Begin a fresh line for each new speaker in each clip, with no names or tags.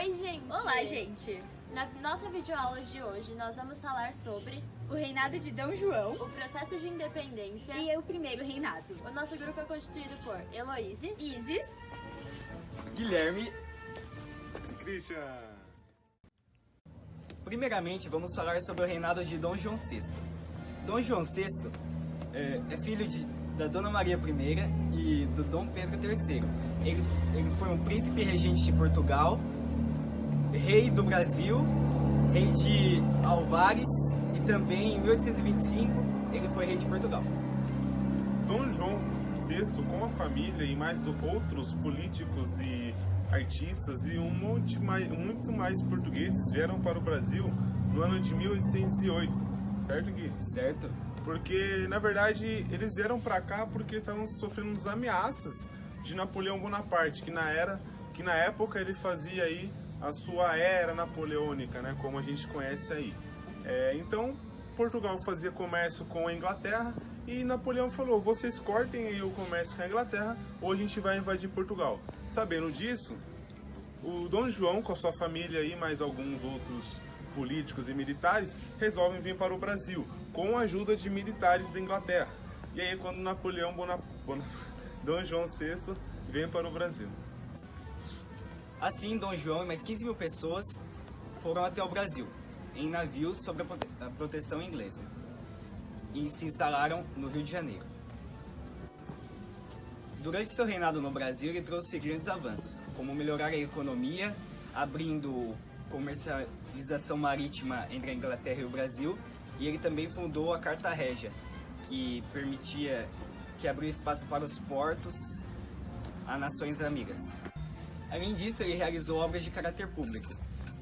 Oi, gente!
Olá, gente!
Na nossa videoaula de hoje, nós vamos falar sobre
o reinado de Dom João,
o processo de independência
e o primeiro reinado.
O nosso grupo é constituído por Heloíse,
Isis,
Guilherme,
Christian.
Primeiramente, vamos falar sobre o reinado de Dom João VI. Dom João VI é filho da Dona Maria I e do Dom Pedro III. Ele foi um príncipe regente de Portugal, rei do Brasil, rei de Alvares e também em 1825 ele foi rei de Portugal.
Dom João VI, com a família e mais outros políticos e artistas e muito mais portugueses vieram para o Brasil no ano de 1808, certo, Gui?
Certo.
Porque, na verdade, eles vieram para cá porque estavam sofrendo as ameaças de Napoleão Bonaparte, que na época ele fazia aí a sua era napoleônica, né, como a gente conhece aí. Então, Portugal fazia comércio com a Inglaterra e Napoleão falou, vocês cortem aí o comércio com a Inglaterra ou a gente vai invadir Portugal. Sabendo disso, o Dom João, com a sua família e mais alguns outros políticos e militares, resolvem vir para o Brasil, com a ajuda de militares da Inglaterra. E aí, quando Dom João VI vem para o Brasil.
Assim, Dom João e mais 15 mil pessoas foram até o Brasil, em navios sob a proteção inglesa, e se instalaram no Rio de Janeiro. Durante seu reinado no Brasil, ele trouxe grandes avanços, como melhorar a economia, abrindo comercialização marítima entre a Inglaterra e o Brasil, e ele também fundou a Carta Régia, que abriu espaço para os portos a nações amigas. Além disso, ele realizou obras de caráter público,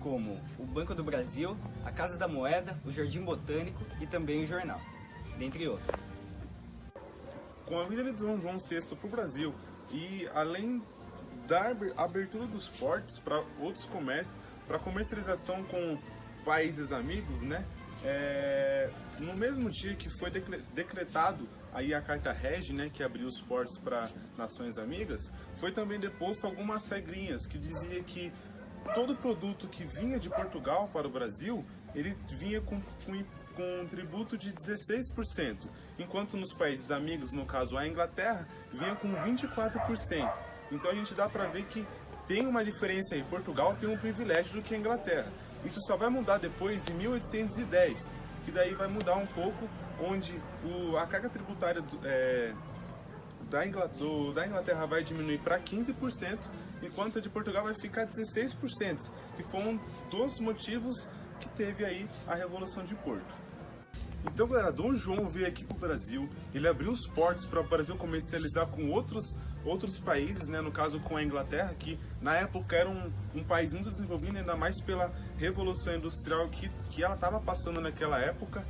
como o Banco do Brasil, a Casa da Moeda, o Jardim Botânico e também o Jornal, dentre outros.
Com a vinda de Dom João VI para o Brasil e além da abertura dos portos para outros comércios, para comercialização com países amigos, né? No mesmo dia que foi decretado aí a Carta Régia, né, que abriu os portos para nações amigas, foi também deposto algumas regrinhas que dizia que todo produto que vinha de Portugal para o Brasil, ele vinha com um tributo de 16%, enquanto nos países amigos, no caso a Inglaterra, vinha com 24%. Então a gente dá para ver que tem uma diferença aí, Portugal tem um privilégio do que a Inglaterra. Isso só vai mudar depois em 1810, que daí vai mudar um pouco, onde a carga tributária da Inglaterra vai diminuir para 15%, enquanto a de Portugal vai ficar 16%, que foi um dos motivos que teve aí a Revolução de Porto. Então, galera, Dom João veio aqui para o Brasil, ele abriu os portos para o Brasil comercializar com outros países, né, no caso com a Inglaterra, que na época era um país muito desenvolvido, ainda mais pela Revolução Industrial que ela estava passando naquela época.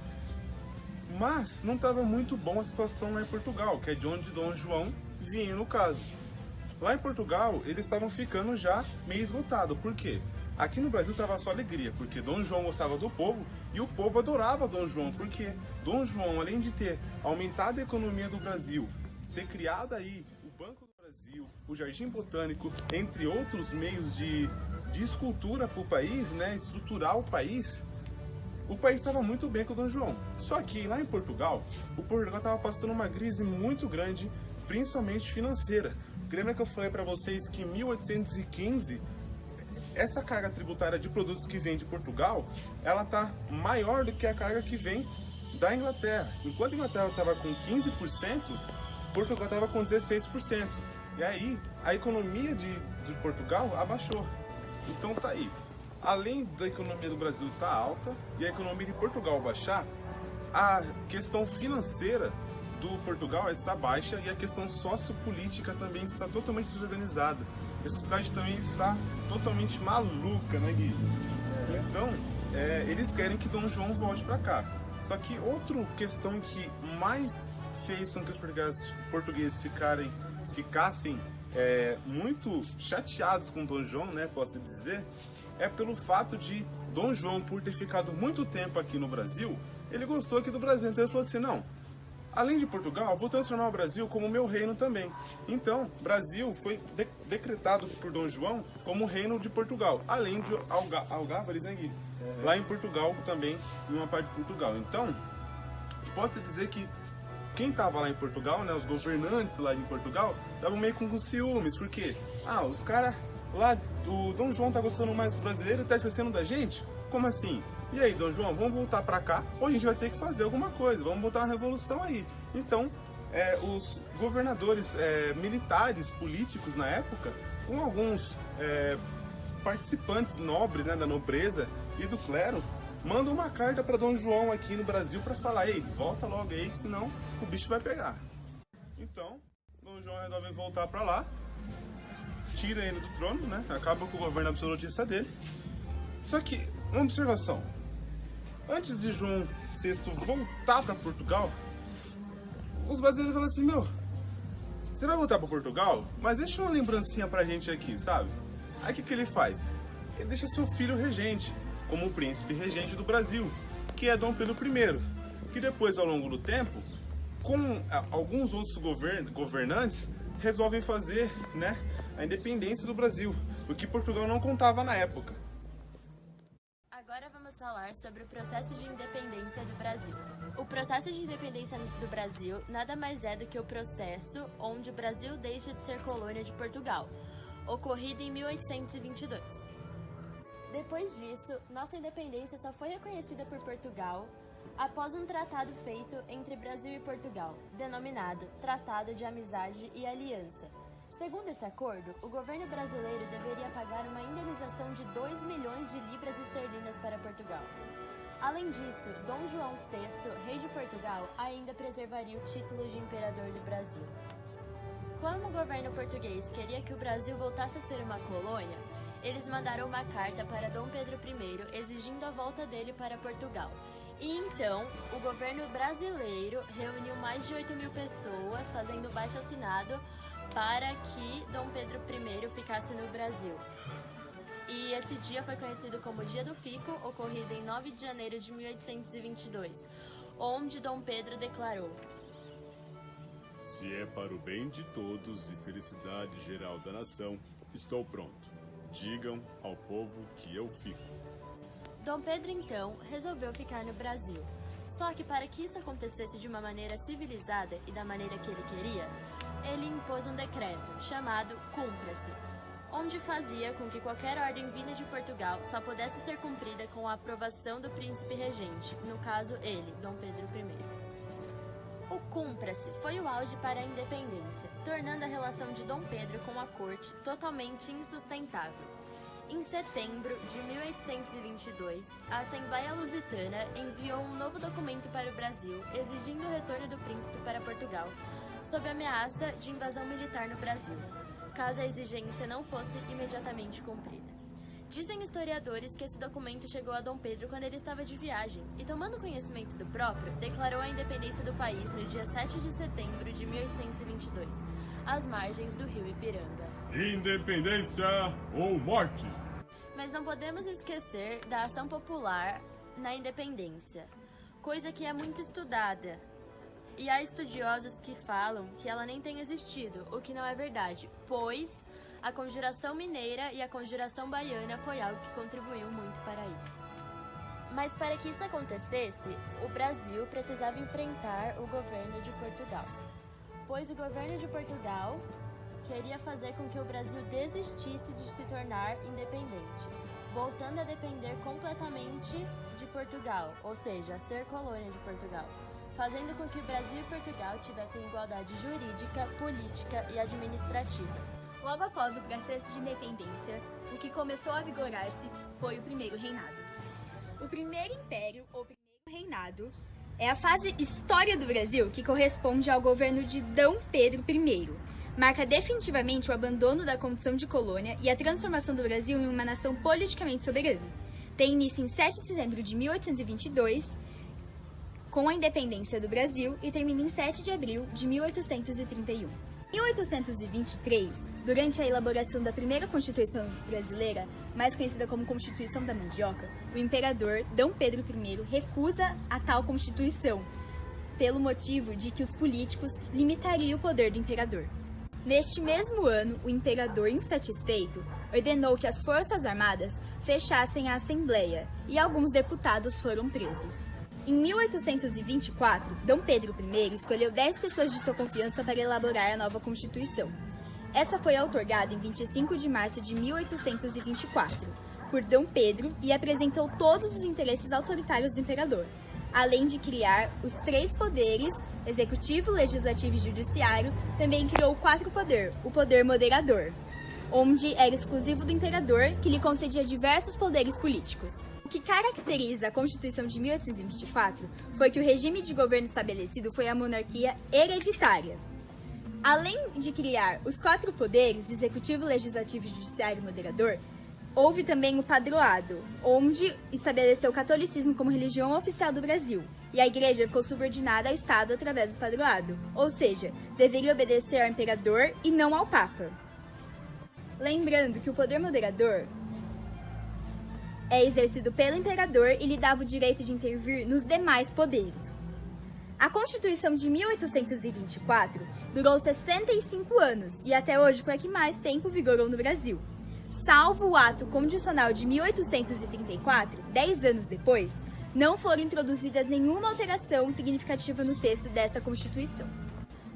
Mas não estava muito bom a situação lá em Portugal, que é de onde Dom João vinha no caso. Lá em Portugal, eles estavam ficando já meio esgotados. Por quê? Aqui no Brasil estava só alegria, porque Dom João gostava do povo e o povo adorava Dom João, porque Dom João, além de ter aumentado a economia do Brasil, ter criado aí o Banco do Brasil, o Jardim Botânico, entre outros meios de escultura para o país, né, estruturar o país estava muito bem com o Dom João. Só que lá em Portugal, o Portugal estava passando uma crise muito grande, principalmente financeira. Lembra que eu falei para vocês que em 1815 essa carga tributária de produtos que vem de Portugal, ela tá maior do que a carga que vem da Inglaterra. Enquanto a Inglaterra estava com 15%, Portugal estava com 16%. E aí a economia de Portugal abaixou. Então tá aí. Além da economia do Brasil estar alta e a economia de Portugal baixar, a questão financeira do Portugal está baixa e a questão sociopolítica também está totalmente desorganizada. A sociedade também está totalmente maluca, né, Gui? Então, eles querem que Dom João volte para cá. Só que outra questão que mais fez com que os portugueses ficassem muito chateados com Dom João, né, posso dizer, é pelo fato de Dom João, por ter ficado muito tempo aqui no Brasil, ele gostou aqui do Brasil. Então ele falou assim, não, além de Portugal, vou transformar o Brasil como meu reino também. Então, Brasil foi decretado por Dom João como reino de Portugal, além de Algarve, né, Gui? Lá em Portugal também, em uma parte de Portugal. Então, posso dizer que quem estava lá em Portugal, né, os governantes lá em Portugal, estavam meio com ciúmes, porque, os caras lá, o Dom João tá gostando mais dos brasileiros e tá esquecendo da gente? Como assim? E aí, Dom João, vamos voltar pra cá ou a gente vai ter que fazer alguma coisa, vamos botar uma revolução aí. Então, os governadores militares, políticos na época, com alguns participantes nobres, né, da nobreza e do clero, mandam uma carta para Dom João aqui no Brasil para falar: ei, volta logo aí, que senão o bicho vai pegar. Então, Dom João resolve voltar para lá, tira ele do trono, né, acaba com o governo absolutista dele. Só que, uma observação, antes de João VI voltar para Portugal, os brasileiros falam assim: meu, você vai voltar para Portugal, mas deixa uma lembrancinha pra gente aqui, sabe? Aí o que ele faz? Ele deixa seu filho regente, como o príncipe regente do Brasil, que é Dom Pedro I, que depois, ao longo do tempo, com alguns outros governantes, resolvem fazer, né, a independência do Brasil, o que Portugal não contava na época.
Agora vamos falar sobre o processo de independência do Brasil. O processo de independência do Brasil nada mais é do que o processo onde o Brasil deixa de ser colônia de Portugal, ocorrido em 1822. Depois disso, nossa independência só foi reconhecida por Portugal após um tratado feito entre Brasil e Portugal, denominado Tratado de Amizade e Aliança. Segundo esse acordo, o governo brasileiro deveria pagar uma indenização de 2 milhões de libras esterlinas para Portugal. Além disso, Dom João VI, rei de Portugal, ainda preservaria o título de imperador do Brasil. Como o governo português queria que o Brasil voltasse a ser uma colônia, eles mandaram uma carta para Dom Pedro I exigindo a volta dele para Portugal. E então, o governo brasileiro reuniu mais de 8.000 pessoas, fazendo abaixo-assinado para que Dom Pedro I ficasse no Brasil. E esse dia foi conhecido como Dia do Fico, ocorrido em 9 de janeiro de 1822, onde Dom Pedro declarou:
se é para o bem de todos e felicidade geral da nação, estou pronto. Digam ao povo que eu fico.
Dom Pedro, então, resolveu ficar no Brasil. Só que para que isso acontecesse de uma maneira civilizada e da maneira que ele queria, ele impôs um decreto, chamado Cumpra-se, onde fazia com que qualquer ordem vinda de Portugal só pudesse ser cumprida com a aprovação do príncipe regente, no caso ele, Dom Pedro I. O Cumpra-se foi o auge para a independência, tornando a relação de Dom Pedro com a corte totalmente insustentável. Em setembro de 1822, a Assembleia Lusitana enviou um novo documento para o Brasil, exigindo o retorno do príncipe para Portugal, sob ameaça de invasão militar no Brasil, caso a exigência não fosse imediatamente cumprida. Dizem historiadores que esse documento chegou a Dom Pedro quando ele estava de viagem e, tomando conhecimento do próprio, declarou a independência do país no dia 7 de setembro de 1822, às margens do rio Ipiranga.
Independência ou morte!
Mas não podemos esquecer da ação popular na independência, coisa que é muito estudada. E há estudiosos que falam que ela nem tem existido, o que não é verdade, pois a Conjuração Mineira e a Conjuração Baiana foi algo que contribuiu muito para isso. Mas para que isso acontecesse, o Brasil precisava enfrentar o governo de Portugal, pois o governo de Portugal queria fazer com que o Brasil desistisse de se tornar independente, voltando a depender completamente de Portugal, ou seja, a ser colônia de Portugal, fazendo com que o Brasil e Portugal tivessem igualdade jurídica, política e administrativa.
Logo após o processo de independência, o que começou a vigorar-se foi o Primeiro Reinado. O Primeiro Império, ou Primeiro Reinado, é a fase história do Brasil que corresponde ao governo de Dom Pedro I. Marca definitivamente o abandono da condição de colônia e a transformação do Brasil em uma nação politicamente soberana. Tem início em 7 de dezembro de 1822, com a independência do Brasil, e termina em 7 de abril de 1831. Em 1823, durante a elaboração da primeira Constituição brasileira, mais conhecida como Constituição da Mandioca, o imperador Dom Pedro I recusa a tal Constituição, pelo motivo de que os políticos limitariam o poder do imperador. Neste mesmo ano, o imperador, insatisfeito, ordenou que as forças armadas fechassem a Assembleia e alguns deputados foram presos. Em 1824, Dom Pedro I escolheu 10 pessoas de sua confiança para elaborar a nova Constituição. Essa foi outorgada em 25 de março de 1824, por Dom Pedro e apresentou todos os interesses autoritários do imperador, além de criar os 3 poderes, executivo, legislativo e judiciário. Também criou o 4º poder, o poder moderador, onde era exclusivo do imperador, que lhe concedia diversos poderes políticos. O que caracteriza a Constituição de 1824 foi que o regime de governo estabelecido foi a monarquia hereditária. Além de criar os 4 poderes, executivo, legislativo, judiciário e moderador, houve também o padroado, onde estabeleceu o catolicismo como religião oficial do Brasil, e a igreja ficou subordinada ao Estado através do padroado, ou seja, deveria obedecer ao imperador e não ao Papa. Lembrando que o poder moderador é exercido pelo imperador e lhe dava o direito de intervir nos demais poderes. A Constituição de 1824 durou 65 anos e até hoje foi a que mais tempo vigorou no Brasil. Salvo o ato condicional de 1834, 10 anos depois, não foram introduzidas nenhuma alteração significativa no texto dessa Constituição.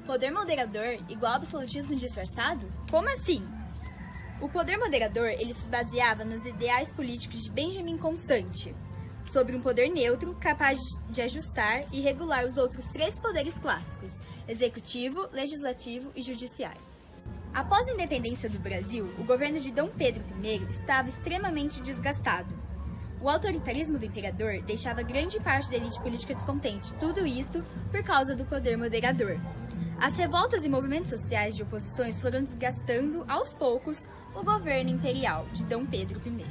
Poder moderador igual absolutismo disfarçado? Como assim? O poder moderador ele se baseava nos ideais políticos de Benjamin Constant, sobre um poder neutro capaz de ajustar e regular os outros 3 poderes clássicos, executivo, legislativo e judiciário. Após a independência do Brasil, o governo de Dom Pedro I estava extremamente desgastado. O autoritarismo do imperador deixava grande parte da elite política descontente, tudo isso por causa do poder moderador. As revoltas e movimentos sociais de oposições foram desgastando, aos poucos, o governo imperial de Dom Pedro I.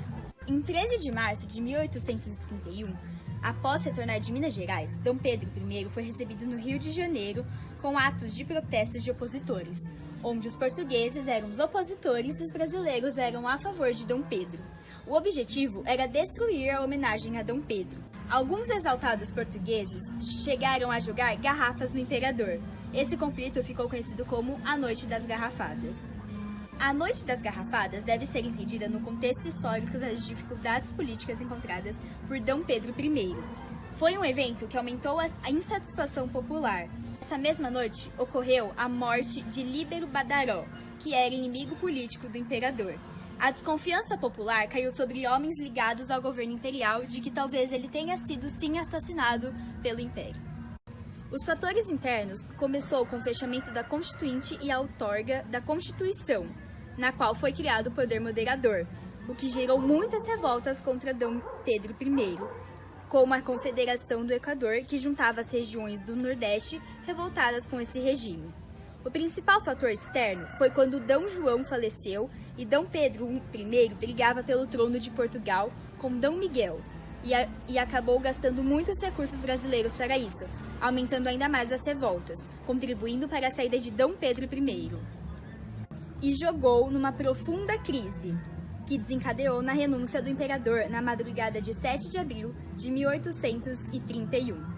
Em 13 de março de 1831, após retornar de Minas Gerais, Dom Pedro I foi recebido no Rio de Janeiro com atos de protestos de opositores, onde os portugueses eram os opositores e os brasileiros eram a favor de Dom Pedro. O objetivo era destruir a homenagem a Dom Pedro. Alguns exaltados portugueses chegaram a jogar garrafas no imperador. Esse conflito ficou conhecido como a Noite das Garrafadas. A Noite das Garrafadas deve ser entendida no contexto histórico das dificuldades políticas encontradas por Dom Pedro I. Foi um evento que aumentou a insatisfação popular. Essa mesma noite ocorreu a morte de Líbero Badaró, que era inimigo político do imperador. A desconfiança popular caiu sobre homens ligados ao governo imperial de que talvez ele tenha sido sim assassinado pelo império. Os fatores internos começou com o fechamento da Constituinte e a outorga da Constituição, na qual foi criado o poder moderador, o que gerou muitas revoltas contra Dom Pedro I, como a Confederação do Equador, que juntava as regiões do Nordeste revoltadas com esse regime. O principal fator externo foi quando Dom João faleceu e Dom Pedro I brigava pelo trono de Portugal com Dom Miguel e acabou gastando muitos recursos brasileiros para isso, aumentando ainda mais as revoltas, contribuindo para a saída de Dom Pedro I. E jogou numa profunda crise, que desencadeou na renúncia do imperador na madrugada de 7 de abril de 1831.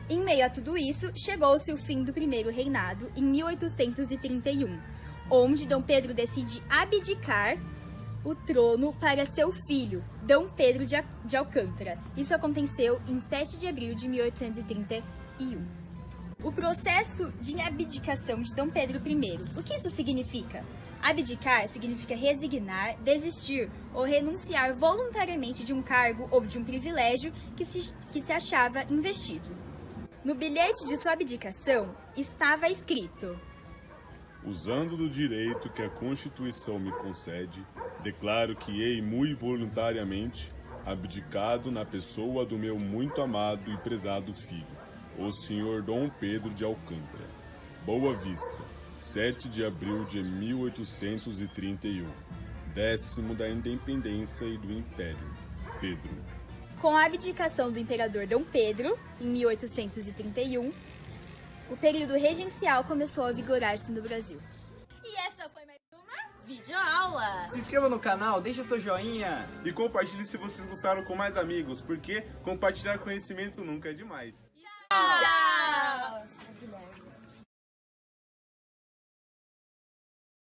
Em meio a tudo isso, chegou-se o fim do primeiro reinado em 1831, onde Dom Pedro decide abdicar o trono para seu filho, Dom Pedro de Alcântara. Isso aconteceu em 7 de abril de 1831. O processo de abdicação de Dom Pedro I. O que isso significa? Abdicar significa resignar, desistir ou renunciar voluntariamente de um cargo ou de um privilégio que se achava investido. No bilhete de sua abdicação estava escrito:
usando do direito que a Constituição me concede, declaro que hei muito voluntariamente abdicado na pessoa do meu muito amado e prezado filho, o senhor Dom Pedro de Alcântara. Boa Vista, 7 de abril de 1831, 10º da independência e do Império. Pedro.
Com a abdicação do imperador Dom Pedro, em 1831, o período regencial começou a vigorar-se no Brasil. E essa foi mais uma
videoaula!
Se inscreva no canal, deixa seu joinha.
E compartilhe se vocês gostaram com mais amigos, porque compartilhar conhecimento nunca é demais.
Tchau!